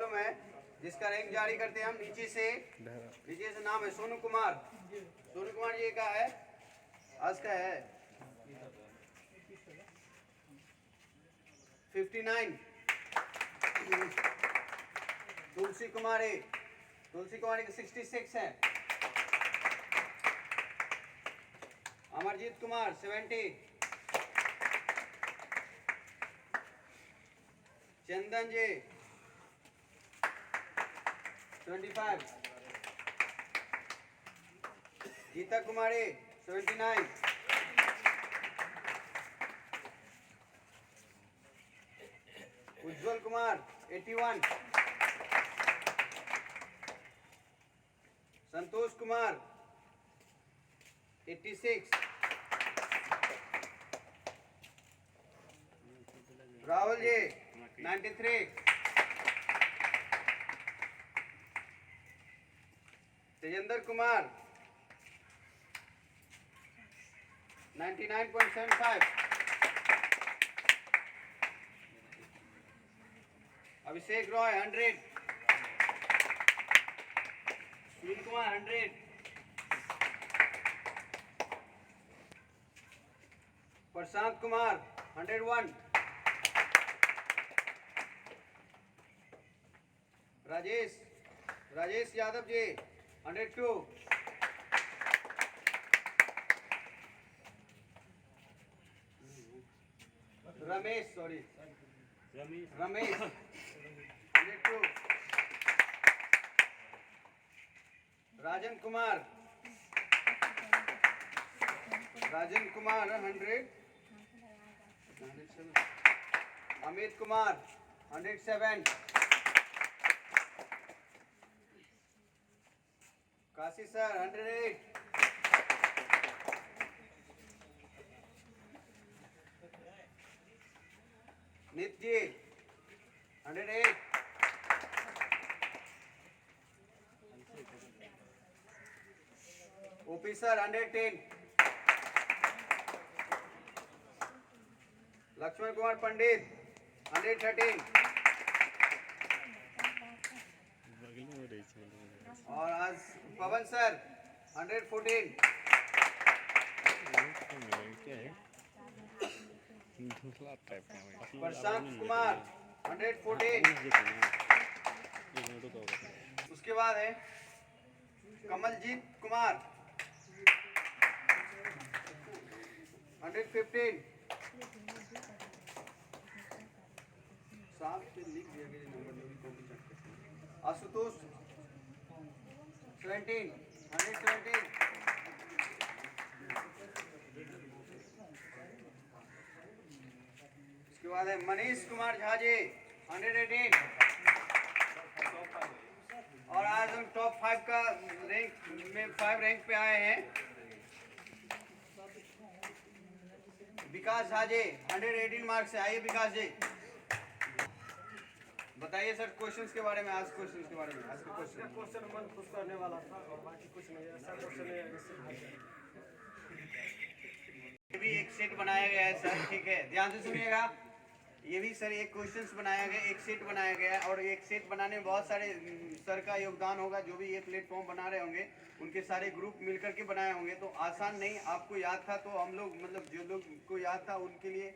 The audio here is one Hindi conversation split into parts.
कॉलम है जिसका रैंक जारी करते हैं हम नीचे से नाम है सोनू कुमार जी का है, आज का है 59। तुलसी कुमारी का 66 है। अमरजीत कुमार 70। चंदन जी 25। गीता कुमारी 79। उज्जवल कुमार 81। संतोष कुमार 86। राहुल जी 93। तेजेंद्र कुमार 99.75। अभिषेक रॉय 100। सुनील कुमार 100। प्रशांत कुमार 101। राजेश यादव जी 102। रमेश 102। राजन कुमार 100। अमित कुमार 107। काशी सर 108। नित जी 108। OP sir 110। लक्ष्मण कुमार पंडित 113। और आज पवन सर 114। प्रशांत कुमार 114। उसके बाद है कमलजीत कुमार 115। साफ से लिख दिया गया नंबर। आशुतोष 117। उसके बाद है मनीष कुमार झा जी 118। और आज हम टॉप 5 का रैंक में 5 रैंक पे आए हैं। विकास झा जी 118 मार्क्स से। आइए विकास जी बताइए सर क्वेश्चंस के बारे में। आज क्वेश्चंस के बारे में आज का क्वेश्चन मन खुश करने वाला था और बाकी कुछ नहीं है। सर क्वेश्चन ये भी एक सेट बनाया गया है सर, ठीक है, ध्यान से सुनिएगा। ये भी सर एक क्वेश्चंस बनाया गया, एक सेट बनाया गया है और एक सेट बनाने में बहुत सारे सर का योगदान होगा। जो भी ये प्लेटफॉर्म बना रहे होंगे उनके सारे ग्रुप मिलकर के बनाए होंगे, तो आसान नहीं। आपको याद था तो हम लोग मतलब जो लोग को याद था उनके लिए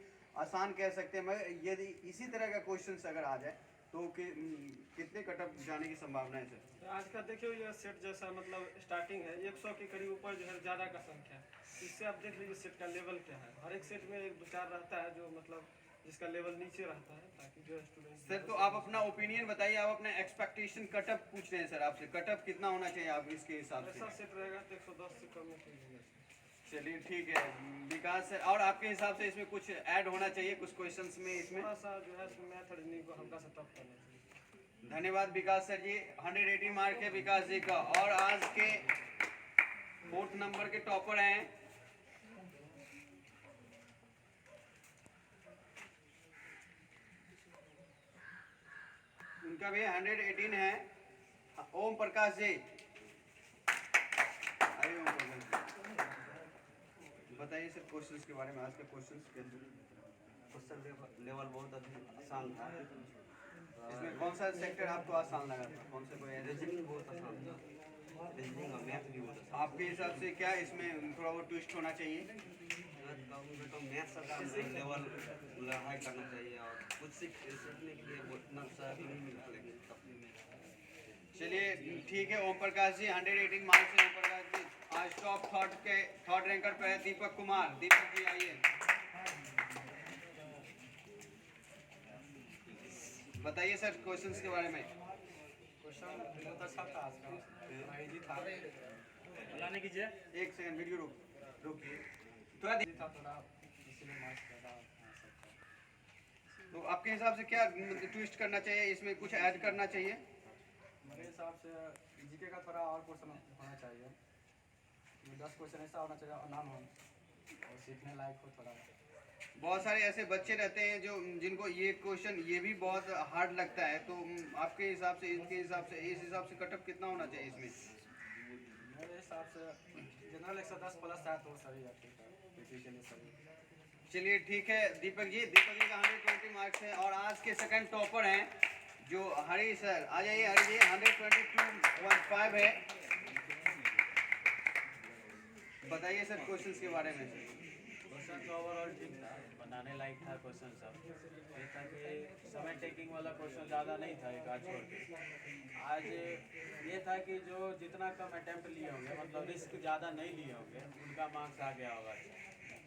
आसान कह सकते हैं, मगर यदि इसी तरह का क्वेश्चंस अगर आ जाए तो कितने कटअप जाने की संभावना है सर? आज का देखिए ये सेट जैसा मतलब स्टार्टिंग है 100 के करीब ऊपर जो है ज़्यादा का संख्या है। इससे आप देख लीजिए सेट का लेवल क्या है। हर एक सेट में एक दो चार रहता है जो मतलब जिसका लेवल नीचे रहता है, ताकि जो स्टूडेंट सर तो आप अपना ओपिनियन बताइए। आप अपना एक्सपेक्टेशन कटअप पूछ रहे हैं सर आपसे, कटअप कितना होना चाहिए आप इसके हिसाब से? ऐसा सेट रहेगा तो 110 से कम नहीं। चलिए ठीक है विकास है। और आपके हिसाब से इसमें कुछ ऐड होना चाहिए कुछ क्वेश्चंस में इसमें? थोड़ा सा जो है मैथ रीजनिंग को हल्का सा टफ करना चाहिए। धन्यवाद विकास सर जी। 180 मार्क है विकास जी का। और आज के 4th नंबर के टॉपर हैं उनका भी 118 है, ओम प्रकाश जी। आइए ओम प्रकाश जी बताइए सर क्वेश्चंस के बारे में। आज का क्वेश्चन लेवल बहुत आसान था। इसमें कौन सा सेक्टर आपको आसान लगा था? कौन से कोई ऐसे? रीजनिंग बहुत आसान था, रीजनिंग और मैथ भी बहुत आसान। आपके हिसाब से क्या इसमें थोड़ा वो ट्विस्ट होना चाहिए? तो मैथ का लेवल हाई करना चाहिए और कुछ सीखने के लिए उतना सा नहीं मिला, लेकिन काफी चलिए ठीक है। ओम प्रकाश जी 118 मार्क्स से ओम प्रकाश जी आज टॉप थर्ड रैंकर पे है दीपक कुमार। दीपक जी आइए, बताइए सर क्वेश्चंस के बारे में। क्वेश्चन बहुत अच्छा था आज का, इजी था। लाने कीजिए। एक सेकंड वीडियो रुकिए थोड़ा इजी था थोड़ा, इसलिए मार्क्स ज़्यादा आ सकता। तो आपके हिसाब से क्या ट्विस्ट करना चाहिए, इसमें कुछ ऐड करना चाहिए? मेरे हिसाब से जीके का थोड़ा और क्वेश्चन होना चाहिए, 10 क्वेश्चन ऐसा होना चाहिए नाम हो और सीखने लायक हो थोड़ा। बहुत सारे ऐसे बच्चे रहते हैं जो जिनको ये क्वेश्चन ये भी बहुत हार्ड लगता है, तो आपके हिसाब से इनके हिसाब से इस हिसाब से कटअप कितना होना चाहिए इसमें? मेरे हिसाब से जनरल 110 प्लस है तो सही है, ठीक है, पीटी के लिए सही। चलिए ठीक है दीपक जी का 120 मार्क्स है और आज के सेकंड टॉपर हैं जो हरी सर। आ जाइए हरी जी, 122.5 है। बताइए सर क्वेश्चंस के बारे में। क्वेश्चन तो ओवरऑल ठीक था, बनाने लायक था क्वेश्चन सब। ये था कि समय टेकिंग वाला क्वेश्चन ज़्यादा नहीं था एक आज छोड़ के। आज ये था कि जो जितना कम अटैम्प्ट लिए होंगे, मतलब रिस्क ज़्यादा नहीं लिए होंगे, उनका मार्क्स आ गया होगा।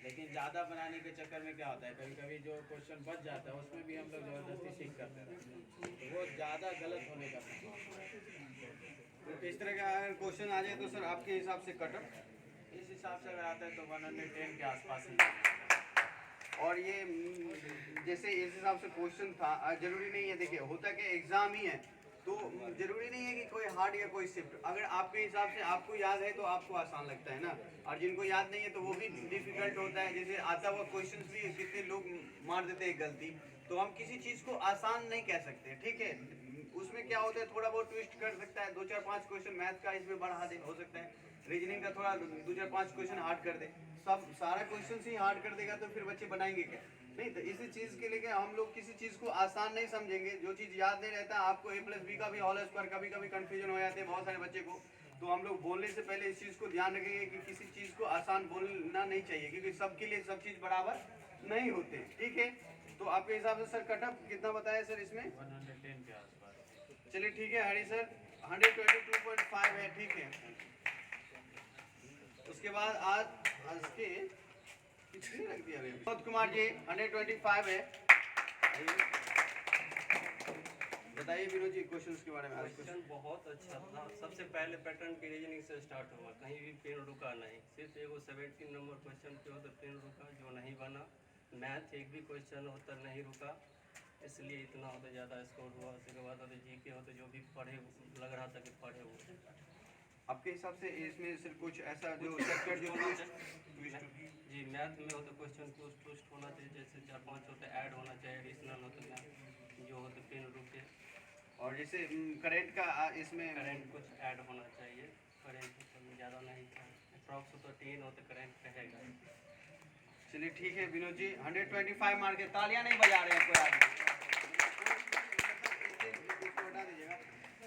लेकिन ज़्यादा बनाने के चक्कर में क्या होता है, कभी कभी जो क्वेश्चन बच जाता है उसमें भी हम लोग ज़बरदस्ती सीख करते हैं, तो वो ज़्यादा गलत होने का तो इस तरह का अगर क्वेश्चन आ जाए तो सर आपके हिसाब से कटअप इस हिसाब से अगर आता है तो 110 के आसपास ही। और ये जैसे इस हिसाब से क्वेश्चन था, जरूरी नहीं है, देखिए होता कि एग्जाम ही है तो जरूरी नहीं है कि कोई हार्ड या कोई शिफ्ट। अगर आपके हिसाब से आपको याद है तो आपको आसान लगता है ना, और जिनको याद नहीं है तो वो भी डिफिकल्ट होता है। जैसे आता हुआ क्वेश्चन भी कितने लोग मार देते हैं गलती, तो हम किसी चीज़ को आसान नहीं कह सकते, ठीक है। उसमें क्या होता है थोड़ा बहुत ट्विस्ट कर सकता है, 2-4-5 क्वेश्चन मैथ का इसमें बढ़ा दे, हो सकता है रीजनिंग का थोड़ा 2-4-5 क्वेश्चन हार्ड कर दे। सब सारा क्वेश्चन ही हार्ड कर देगा तो फिर बच्चे बनाएंगे क्या? नहीं, तो इसी चीज़ के लेके हम लोग किसी चीज़ को आसान नहीं समझेंगे। जो चीज़ याद नहीं रहता, आपको A+B का भी होल स्क्वायर कभी कभी कंफ्यूजन हो जाते हैं बहुत सारे बच्चे को, तो हम लोग बोलने से पहले इस चीज़ को ध्यान रखेंगे कि किसी चीज़ को आसान बोलना नहीं चाहिए, क्योंकि सबके लिए सब चीज़ बराबर नहीं होते, ठीक है। तो आपके हिसाब से सर कटअप कितना बताया सर इसमें? 110 के आसपास। चलिए ठीक है हरी सर 122.5 है, ठीक है। उसके बाद आज के कितने रख दिया विनोद कुमार जी 125 है। बताइए विनोद जी क्वेश्चंस के बारे में। आज क्वेश्चन बहुत अच्छा था। सबसे पहले पैटर्न की रीजनिंग से स्टार्ट हुआ, कहीं भी पेन रुका नहीं, सिर्फ एगो 17 नंबर क्वेश्चन पे होता पेन रुका जो नहीं बना। मैथ एक भी क्वेश्चन होता नहीं रुका, इसलिए इतना होता ज़्यादा स्कोर हुआ। उसके बाद होता जीके होता जो भी पढ़े लग रहा था कि पढ़े वो। आपके हिसाब से इसमें सिर्फ कुछ ऐसा जो सेक्टर जो जी मैथ में होता क्वेश्चन कुछ ट्विस्ट होना चाहिए, जैसे 4-5 होते ऐड होना चाहिए, एडिशनल होता जो होते पेन रुके, और जैसे करेंट का इसमें करेंट कुछ ऐड होना चाहिए। करेंट में ज़्यादा नहीं था, अप्रॉक्स होता 10 होता करेंट रहेगा। चलिए ठीक है विनोद जी 125 मार्क के। तालियां नहीं बजा रहे हैं कोई आदमी।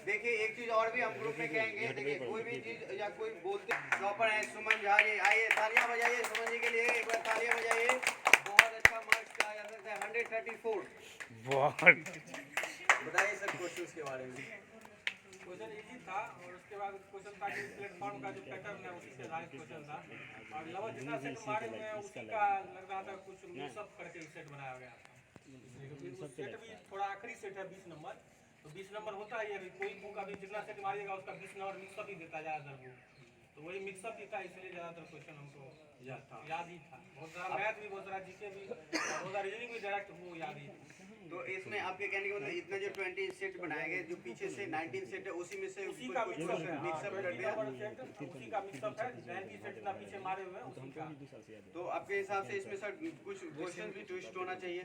देखिए एक चीज और भी हम ग्रुप में कहेंगे, देखिए कोई भी चीज या कोई बोलते टॉपर है सुमन झा जी, आइए तालियां बजाइए सुमन जी के लिए, एक बार तालियां बजाइए। बहुत अच्छा मार्क्स आया था 134। बताइए सर क्वेश्चंस के बारे में। क्वेश्चन इजी था और उसके बाद क्वेश्चन था कि प्लेटफॉर्म का जो पैटर्न है उसी से आधारित क्वेश्चन था, और लगभग जितना सेट मारे हुए हैं उसी का लग रहा था कुछ मिक्सअप करके सेट बनाया गया था। क्योंकि उस सेट भी थोड़ा आखिरी सेट है 20 नंबर, तो 20 नंबर होता ही है, कोई बुक अभी जितना सेट मारिएगा उसका 20 नंबर मिक्सअप ही देता ज़्यादातर बुक, तो वही मिक्सअप ही था, इसलिए ज़्यादातर क्वेश्चन हमको याद ही था। बहुत सारा मैथ भी, बहुत सारा जीके भी, बहुत सारा रीजनिंग भी डायरेक्ट वो याद ही था। तो इसमें आपके कहने का मतलब इतना जो 20 सेट बनाए गए, जो पीछे से 19 सेट है उसी में से उसी का मिक्सअप है, मिक्सअप कर दिया, उसी का मिक्सअप है, 90 सेट ना पीछे मारे हुए हैं उसी का। तो आपके हिसाब से इसमें सर कुछ क्वेश्चन भी ट्विस्ट होना चाहिए?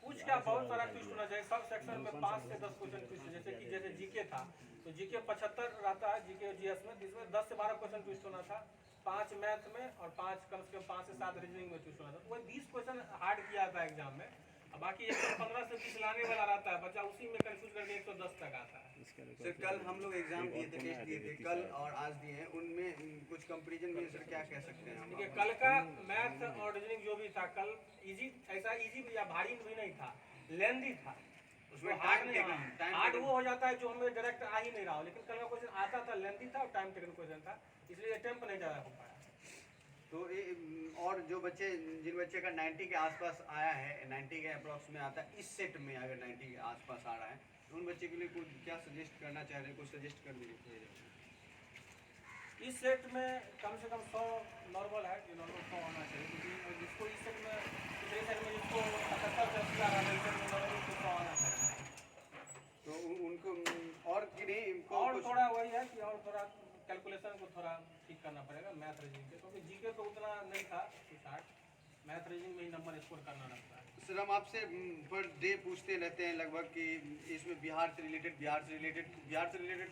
कुछ क्या, बहुत सारा ट्विस्ट होना चाहिए। सब सेक्शन में 5 से 10 क्वेश्चन ट्विस्ट, जैसे जीके था तो जीके 75 रहता है जीके जीएस में, जिसमें 10 से 12 क्वेश्चन ट्विस्ट होना था, 5 मैथ में और 5 कम से कम 5 से 7 रीजनिंग में ट्विस्ट होना था, तो वही 20 क्वेश्चन हार्ड किया था एग्जाम में। और बाकी 115 से 20 लाने वाला रहता है बच्चा, उसी में कंफ्यूज करके 110 तक आता है। सर कल हम लोग एग्जाम दिए थे, टेस्ट दिए थे कल और आज दिए हैं, उनमें कुछ कंपैरिजन में सर क्या कह सकते हैं हम? देखिए कल का मैथ और रीजनिंग जो भी था कल इजी, ऐसा इजी या भारी भी नहीं था, लेंदी था। उसमें हार्ड नहीं था, हार्ड वो हो जाता है जो हमें डायरेक्ट आ ही नहीं रहा हो, लेकिन कल का क्वेश्चन आता था, लेंदी था और टाइम टेकन क्वेश्चन था, इसलिए अटेम्प्ट नहीं ज़्यादा हो पाया। तो और जो बच्चे जिन बच्चे का 90 के आसपास आया है, 90 के अप्रॉक्स में आता है, इस सेट में अगर 90 के आसपास आ रहा है तो उन बच्चे के लिए कुछ क्या सजेस्ट करना चाह रहे हैं, कुछ सजेस्ट कर दीजिए। इस सेट में कम से कम 100 नॉर्मल है, जो नॉर्मल 100 होना चाहिए, क्योंकि जिसको इस सेट में दूसरे सेट में जिसको 78 से 80 आ रहा है, इस सेट में नॉर्मल 100 आना चाहिए। तो उनको और कि नहीं इनको और कुछ थोड़ा वही है कि और थोड़ा कैलकुलेशन को थोड़ा ठीक करना पड़ेगा मैथ रीजनिंग के, क्योंकि जीके तो उतना नहीं था कुछ हार्ड, मैथ रीजनिंग में ही नंबर स्कोर करना रहता है। सर हम आपसे पर डे पूछते रहते हैं लगभग कि इसमें बिहार से रिलेटेड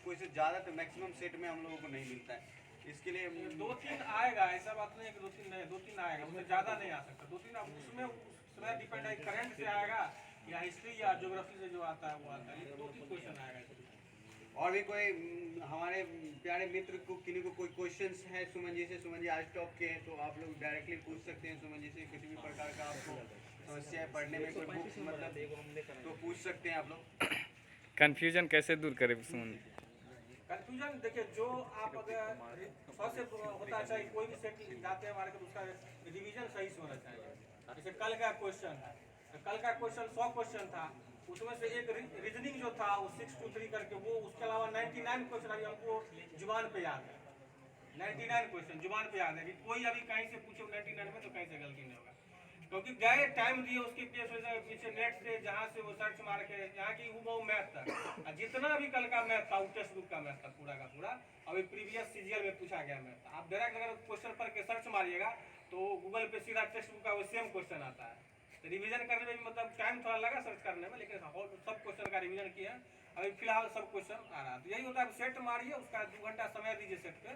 क्वेश्चन ज़्यादा तो मैक्सिमम सेट में हम लोगों को नहीं मिलता है, इसके लिए 2-3 आएगा, ऐसा बात नहीं है कि 2-3 नहीं, 2-3 आएगा, उससे ज़्यादा नहीं आ सकता। 2-3 अब उसमें उसमें डिपेंड है करंट से आएगा या हिस्ट्री या ज्योग्राफी से जो आता है वो आता है, लेकिन 2-3 क्वेश्चन आएगा। और भी कोई हमारे प्यारे मित्र को किन्हीं को कोई क्वेश्चंस है सुमन जी से? सुमन जी आज टॉप के हैं तो आप लोग डायरेक्टली पूछ सकते हैं सुमन जी से, किसी भी प्रकार का आपको समस्या है पढ़ने में, कोई बुक मतलब तो पूछ सकते हैं आप लोग। कंफ्यूजन कैसे दूर करें सुमन? कंफ्यूजन देखिए, जो आप अगर सबसे होता है, चाहे कोई भी सेट जाते हैं हमारे को, उसका रिवीजन सही से होना चाहिए। जैसे कल का क्वेश्चन है, कल का क्वेश्चन 100 क्वेश्चन था, उसमें से एक रीजनिंग जो था वो 6 2 3 करके वो, उसके अलावा 99 क्वेश्चन अभी हमको जुबान पे याद है। 99 क्वेश्चन जुबान पे याद है कि कोई अभी कहीं से पूछो 99 में तो कहीं से गलती नहीं होगा, क्योंकि गए टाइम दिए उसके पीछे नेट से जहाँ से वो सर्च मार के, यहाँ की वो मैथ था, जितना भी कल का मैथ था वो टेक्स्ट बुक का मैथ था पूरा का पूरा, अभी प्रीवियस सीजीएल में पूछा गया मैथ था। आप डायरेक्ट अगर क्वेश्चन पर के सर्च मारिएगा तो गूगल पे सीधा टेक्स्ट बुक का वो सेम क्वेश्चन आता है। तो रिवीजन करने में मतलब टाइम थोड़ा लगा सर्च करने में, लेकिन सब क्वेश्चन का रिवीजन किया, अभी फिलहाल सब क्वेश्चन आ रहा है। तो यही होता है, सेट मारिए, उसका 2 घंटा समय दीजिए सेट पे,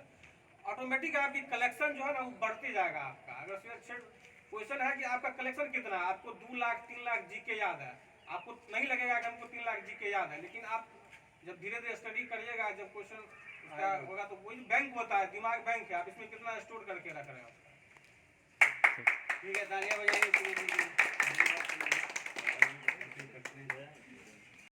ऑटोमेटिक आपकी कलेक्शन जो है ना वो बढ़ते जाएगा आपका। अगर सेट क्वेश्चन है कि आपका कलेक्शन कितना है, आपको 2 लाख 3 लाख जीके याद है, आपको नहीं लगेगा कि हमको 3 लाख जीके याद है, लेकिन आप जब धीरे धीरे स्टडी करिएगा, जब क्वेश्चन होगा तो वही बैंक होता है, दिमाग बैंक है, आप इसमें कितना स्टोर करके रख रहे हो। ठीक है, तालियां बजाइए।